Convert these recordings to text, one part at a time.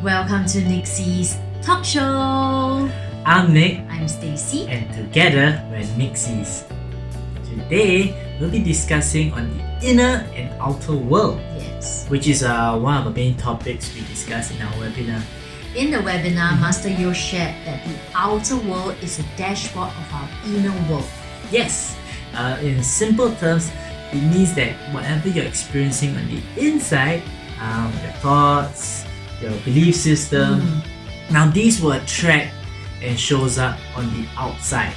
Welcome to Nixie's Talk Show. I'm Nick, I'm Stacy. and together we're Nixies. Today we'll be discussing on the inner and outer world, Yes. which is one of the main topics we discuss in our webinar. In the webinar, Master Yeo shared that the outer world is a dashboard of our inner world. Yes, in simple terms, it means that whatever you're experiencing on the inside, your thoughts, your belief system, now these will attract and shows up on the outside,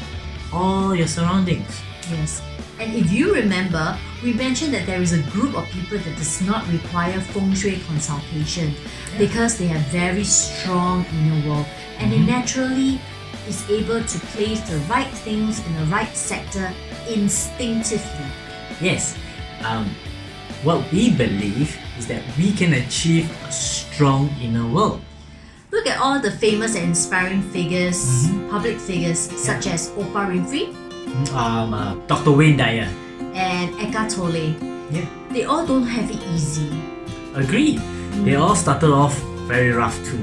all your surroundings. Yes. And if you remember, we mentioned that there is a group of people that does not require feng shui consultation because they have very strong inner world and they naturally is able to place the right things in the right sector instinctively. Yes, what we believe is that we can achieve a strong inner world. Tolle. Look at all the famous and inspiring figures, public figures such as Oprah Winfrey Dr. Wayne Dyer. and Eckhart Tolle. Yeah. They all don't have it easy. Agreed. They all started off very rough too.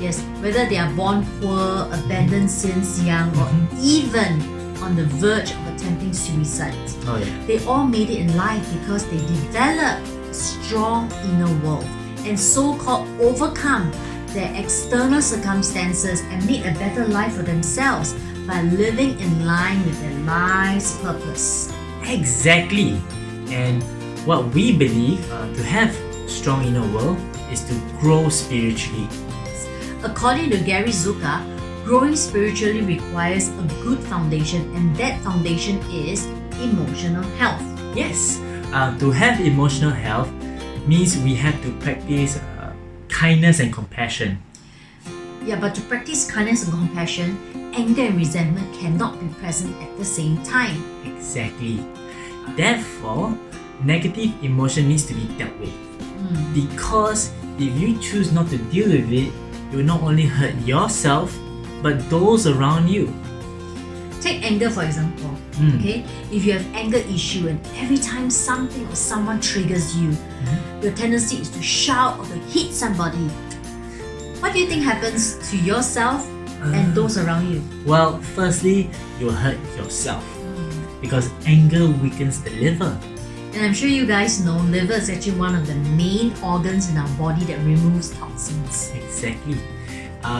Yes, whether they are born poor, abandoned since young, or even on the verge of attempting suicide. Oh yeah. They all made it in life because they developed a strong inner world and so-called overcome their external circumstances and made a better life for themselves by living in line with their life's purpose. Exactly. And what we believe to have strong inner world is to grow spiritually. According to Gary Zukav, growing spiritually requires a good foundation, and that foundation is emotional health. Yes, to have emotional health means we have to practice kindness and compassion. Yeah, but to practice kindness and compassion, anger and resentment cannot be present at the same time. Exactly. Therefore, negative emotion needs to be dealt with. Because if you choose not to deal with it, you will not only hurt yourself, but those around you. Take anger for example. Okay, if you have anger issue and every time something or someone triggers you, your tendency is to shout or to hit somebody. What do you think happens to yourself and those around you? Well, firstly, you'll hurt yourself because anger weakens the liver. And I'm sure you guys know liver is actually one of the main organs in our body that removes toxins. Exactly.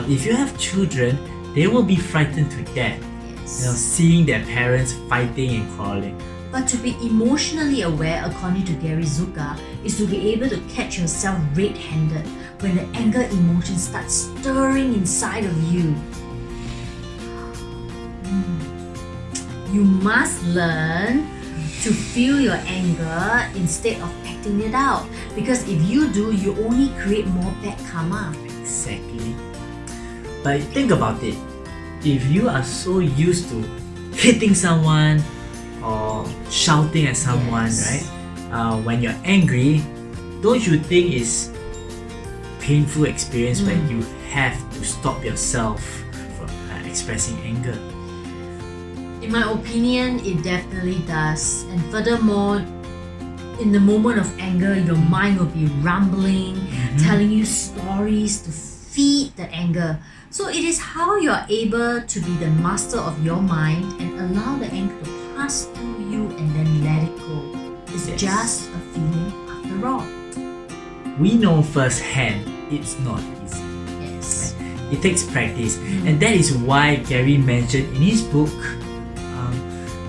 If you have children, they will be frightened to death. Yes. Seeing their parents fighting and quarreling. But to be emotionally aware, according to Gary Zukav, is to be able to catch yourself red-handed when the anger emotion starts stirring inside of you. You must learn to feel your anger instead of acting it out, because if you do, you only create more bad karma. Exactly. But think about it. If you are so used to hitting someone or shouting at someone, right? When you're angry, don't you think it's painful experience when you have to stop yourself from expressing anger? In my opinion, it definitely does. And furthermore, in the moment of anger, your mind will be rumbling, telling you stories to feed the anger. So it is how you are able to be the master of your mind and allow the anger to pass through you and then let it go. It's just a feeling after all. We know firsthand it's not easy. Yes. It takes practice, and that is why Gary mentioned in his book,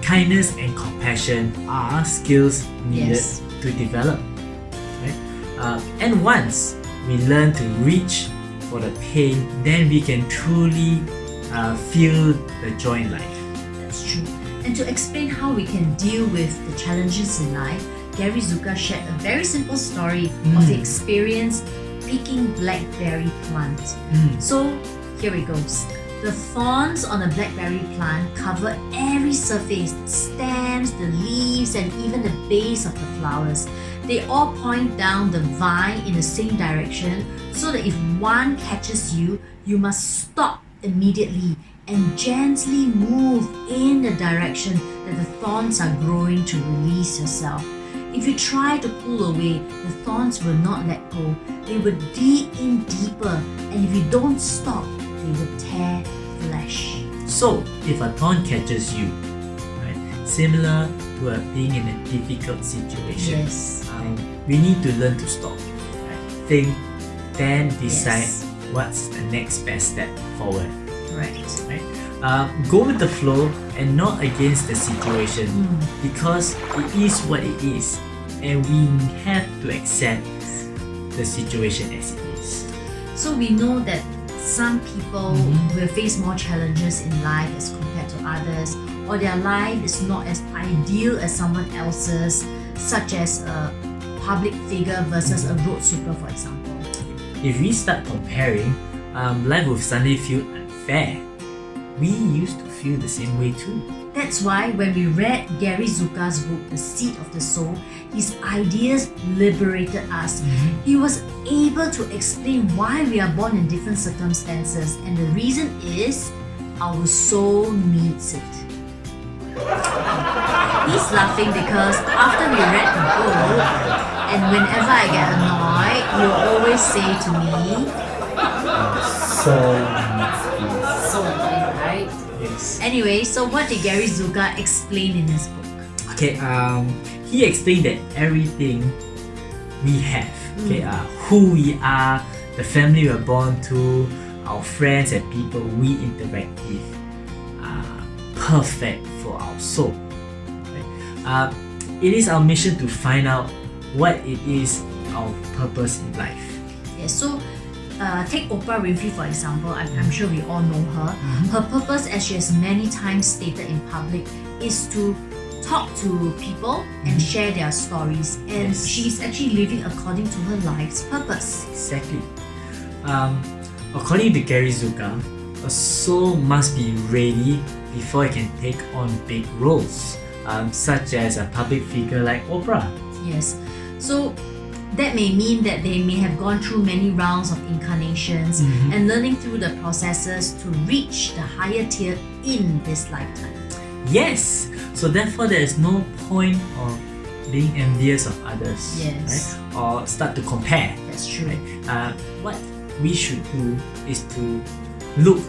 kindness and compassion are skills needed to develop. Right? And once we learn to reach for the pain, then we can truly feel the joy in life. That's true. And to explain how we can deal with the challenges in life, Gary Zukav shared a very simple story of the experience picking blackberry plant. So here it goes. The thorns on a blackberry plant cover every surface, the stems, the leaves, and even the base of the flowers. They all point down the vine in the same direction, so that if one catches you, you must stop immediately and gently move in the direction that the thorns are growing to release yourself. If you try to pull away, the thorns will not let go. They will dig in deeper if you don't stop, they will tear flesh. So, if a thorn catches you, right, similar to being in a difficult situation, Yes. We need to learn to stop, right? Think, then decide Yes. what's the next best step forward. Correct. Right? Go with the flow and not against the situation, because it is what it is, and we have to accept the situation as it is. So we know that some people will face more challenges in life as compared to others, or their life is not as ideal as someone else's, such as a public figure versus a road sweeper, for example. If we start comparing, life will suddenly feel unfair. We used to feel the same way too. That's why when we read Gary Zukav's book, The Seed of the Soul, his ideas liberated us. He was able to explain why we are born in different circumstances, and the reason is our soul needs it. He's laughing because after we read the book, and whenever I get annoyed, he'll always say to me, So so annoying, right? yes. Anyway, so what did Gary Zukav explain in his book? Okay, he explained that everything we have, who we are, the family we're born to, our friends and people we interact with, are perfect for our soul. Right? It is our mission to find out what it is our purpose in life. Yeah, so take Oprah Winfrey for example. I'm sure we all know her. Her purpose, as she has many times stated in public, is to talk to people and share their stories, and she's actually living according to her life's purpose. Exactly. According to Gary Zukav, a soul must be ready before it can take on big roles, such as a public figure like Oprah. Yes, so that may mean that they may have gone through many rounds of incarnations and learning through the processes to reach the higher tier in this lifetime. Yes, so therefore there is no point of being envious of others, Yes. right? Or start to compare. That's true. Right? What we should do is to look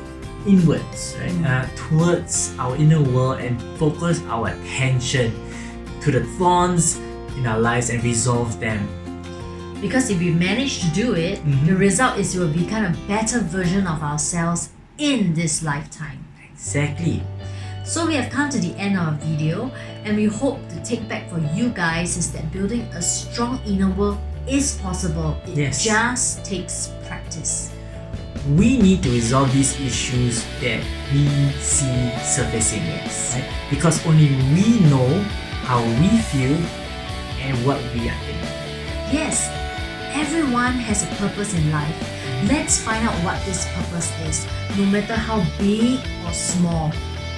inwards, right? Towards our inner world, and focus our attention to the thorns in our lives and resolve them. Because if we manage to do it, the result is we will become a better version of ourselves in this lifetime. Exactly. So we have come to the end of our video, and we hope to take back for you guys is that building a strong inner world is possible. It just takes practice. We need to resolve these issues that we see surfacing. Yes. Right? Because only we know how we feel and what we are thinking. Yes, everyone has a purpose in life. Let's find out what this purpose is, no matter how big or small.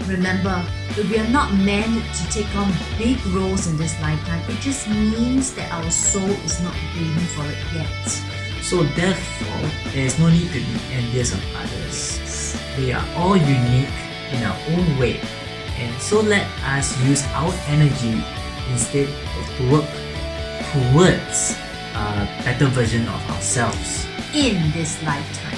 Remember, if we are not meant to take on big roles in this lifetime, it just means that our soul is not ready for it yet. So therefore, there is no need to be envious of others. We are all unique in our own way, and so let us use our energy instead to work towards a better version of ourselves In this lifetime.